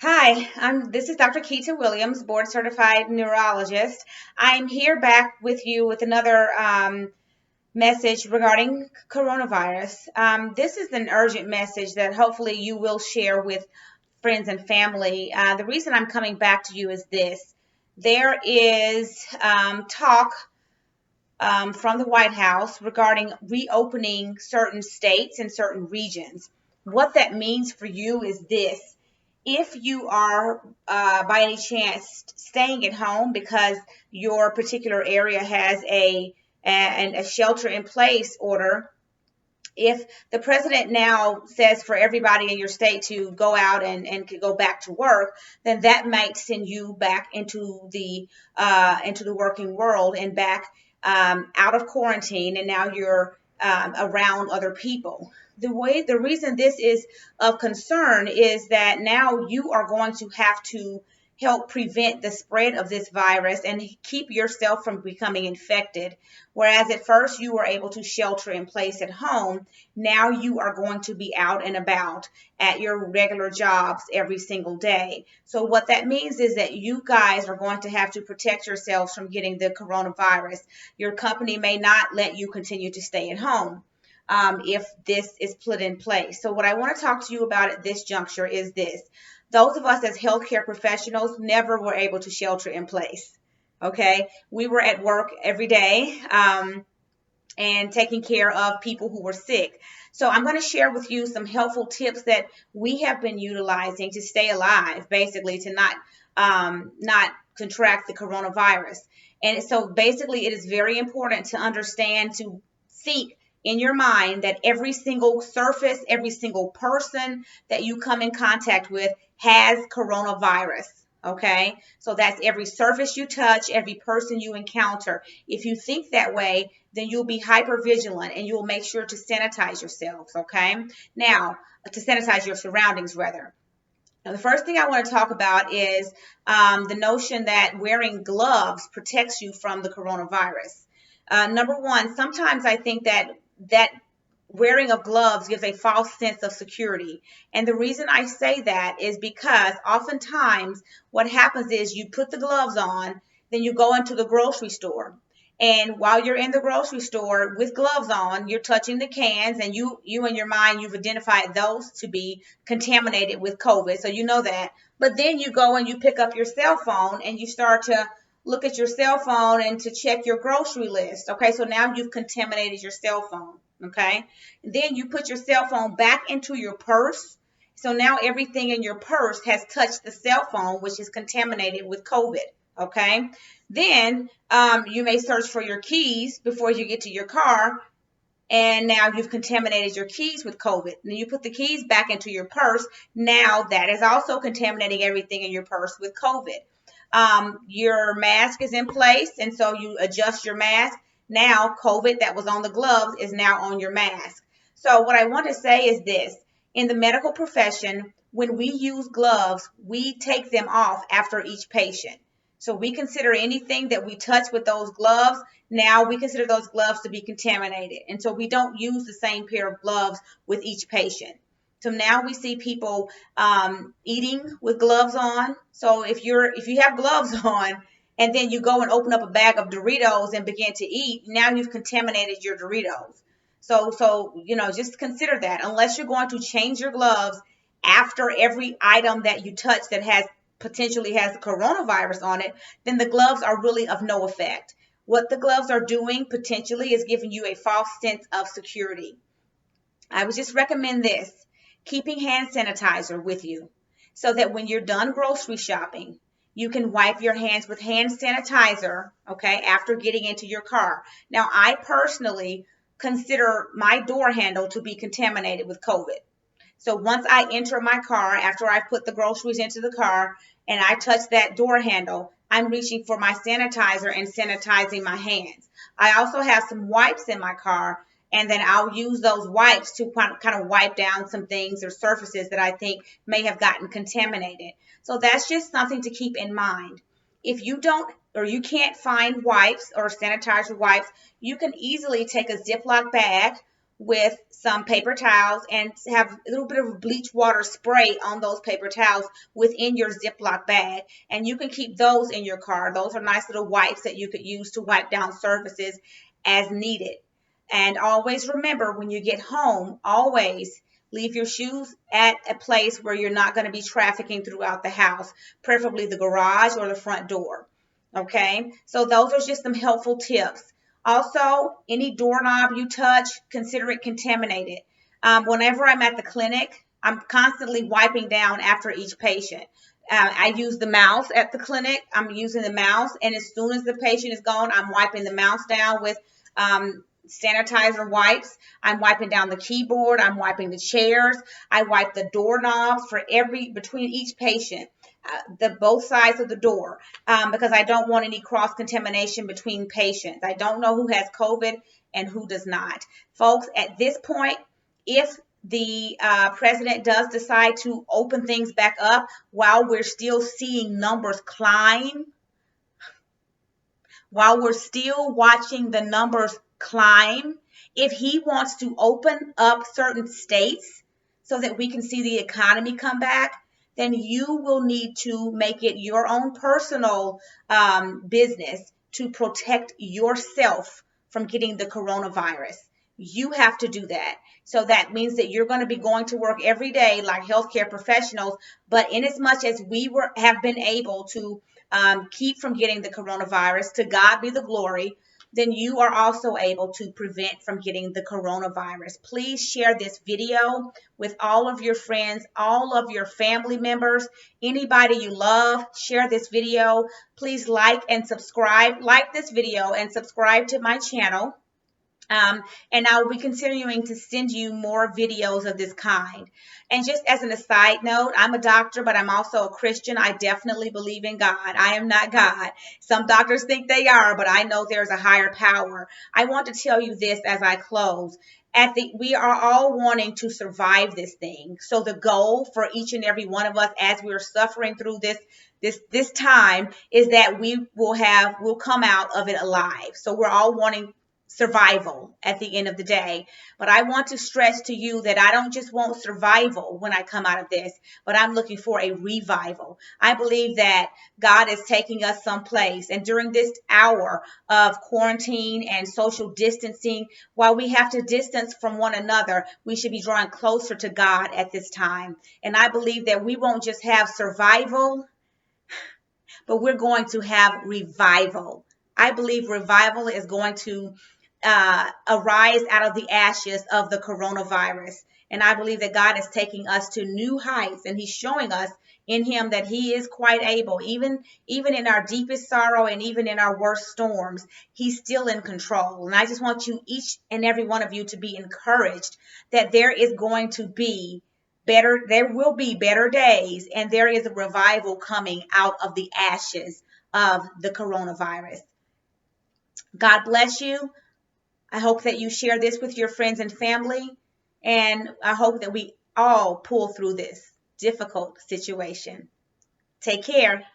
Hi, this is Dr. Keita Williams, board certified neurologist. I'm here back with you with another message regarding coronavirus. This is an urgent message that hopefully you will share with friends and family. The reason I'm coming back to you is this. There is talk from the White House regarding reopening certain states and certain regions. What that means for you is this. If you are by any chance staying at home because your particular area has a shelter in place order, if the president now says for everybody in your state to go out and go back to work, then that might send you back into the working world and back out of quarantine, and now you're around other people. The reason this is of concern is that now you are going to have to help prevent the spread of this virus and keep yourself from becoming infected. Whereas at first you were able to shelter in place at home, now you are going to be out and about at your regular jobs every single day. So what that means is that you guys are going to have to protect yourselves from getting the coronavirus. Your company may not let you continue to stay at home if this is put in place. So what I want to talk to you about at this juncture is this. Those of us as healthcare professionals never were able to shelter in place. Okay, we were at work every day and taking care of people who were sick. So I'm going to share with you some helpful tips that we have been utilizing to stay alive, basically to not contract the coronavirus. And so basically, it is very important to understand, to think in your mind that every single surface, every single person that you come in contact with has coronavirus. Okay, so that's every surface you touch, every person you encounter. If you think that way, then you'll be hyper vigilant and you'll make sure to sanitize yourselves. Okay, now to sanitize your surroundings rather. Now, the first thing I want to talk about is the notion that wearing gloves protects you from the coronavirus. Number one, sometimes I think that wearing of gloves gives a false sense of security. And the reason I say that is because oftentimes what happens is you put the gloves on, then you go into the grocery store. And while you're in the grocery store with gloves on, you're touching the cans, and you in your mind, you've identified those to be contaminated with COVID. So you know that. But then you go and you pick up your cell phone and you start to look at your cell phone and to check your grocery list. Okay, so now you've contaminated your cell phone. Okay, then you put your cell phone back into your purse. So now everything in your purse has touched the cell phone, which is contaminated with COVID. Okay, then you may search for your keys before you get to your car, and now you've contaminated your keys with COVID. Then you put the keys back into your purse. Now that is also contaminating everything in your purse with COVID. Your mask is in place, and so you adjust your mask. Now COVID that was on the gloves is now on your mask. So what I want to say is this. In the medical profession, when we use gloves, we take them off after each patient. So we consider anything that we touch with those gloves, now we consider those gloves to be contaminated. And so we don't use the same pair of gloves with each patient. So now we see people eating with gloves on. So if you have gloves on and then you go and open up a bag of Doritos and begin to eat, now you've contaminated your Doritos. So just consider that. Unless you're going to change your gloves after every item that you touch that potentially has the coronavirus on it, then the gloves are really of no effect. What the gloves are doing potentially is giving you a false sense of security. I would just recommend this. Keeping hand sanitizer with you so that when you're done grocery shopping, you can wipe your hands with hand sanitizer, okay, after getting into your car. Now, I personally consider my door handle to be contaminated with COVID. So once I enter my car, after I put the groceries into the car and I touch that door handle, I'm reaching for my sanitizer and sanitizing my hands. I also have some wipes in my car, and then I'll use those wipes to kind of wipe down some things or surfaces that I think may have gotten contaminated. So that's just something to keep in mind. If you don't or you can't find wipes or sanitizer wipes, you can easily take a Ziploc bag with some paper towels and have a little bit of bleach water spray on those paper towels within your Ziploc bag. And you can keep those in your car. Those are nice little wipes that you could use to wipe down surfaces as needed. And always remember, when you get home, always leave your shoes at a place where you're not going to be trafficking throughout the house, preferably the garage or the front door. Okay, so those are just some helpful tips. Also, any doorknob you touch, consider it contaminated. Whenever I'm at the clinic, I'm constantly wiping down after each patient. I use the mouse at the clinic. I'm using the mouse, and as soon as the patient is gone, I'm wiping the mouse down with sanitizer wipes. I'm wiping down the keyboard. I'm wiping the chairs. I wipe the doorknobs for between each patient, both sides of the door, because I don't want any cross contamination between patients. I don't know who has COVID and who does not. Folks, at this point, if the president does decide to open things back up while we're still seeing numbers climb, while we're still watching the numbers climb, if he wants to open up certain states so that we can see the economy come back, then you will need to make it your own personal business to protect yourself from getting the coronavirus. You have to do that. So that means that you're going to be going to work every day like healthcare professionals. But in as much as we have been able to keep from getting the coronavirus, to God be the glory, then you are also able to prevent from getting the coronavirus. Please share this video with all of your friends, all of your family members, anybody you love. Share this video. Please like and subscribe. Like this video and subscribe to my channel. And I will be continuing to send you more videos of this kind. And just as an aside note, I'm a doctor, but I'm also a Christian. I definitely believe in God. I am not God. Some doctors think they are, but I know there's a higher power. I want to tell you this as I close. We are all wanting to survive this thing. So the goal for each and every one of us as we're suffering through this time is that we'll come out of it alive. So we're all wanting survival at the end of the day. But I want to stress to you that I don't just want survival when I come out of this, but I'm looking for a revival. I believe that God is taking us someplace. And during this hour of quarantine and social distancing, while we have to distance from one another, we should be drawing closer to God at this time. And I believe that we won't just have survival, but we're going to have revival. I believe revival is going to arise out of the ashes of the coronavirus. And I believe that God is taking us to new heights, and he's showing us in him that he is quite able, even in our deepest sorrow and even in our worst storms, he's still in control. And I just want you, each and every one of you, to be encouraged that there will be better days, and there is a revival coming out of the ashes of the coronavirus. God bless you. I hope that you share this with your friends and family, and I hope that we all pull through this difficult situation. Take care.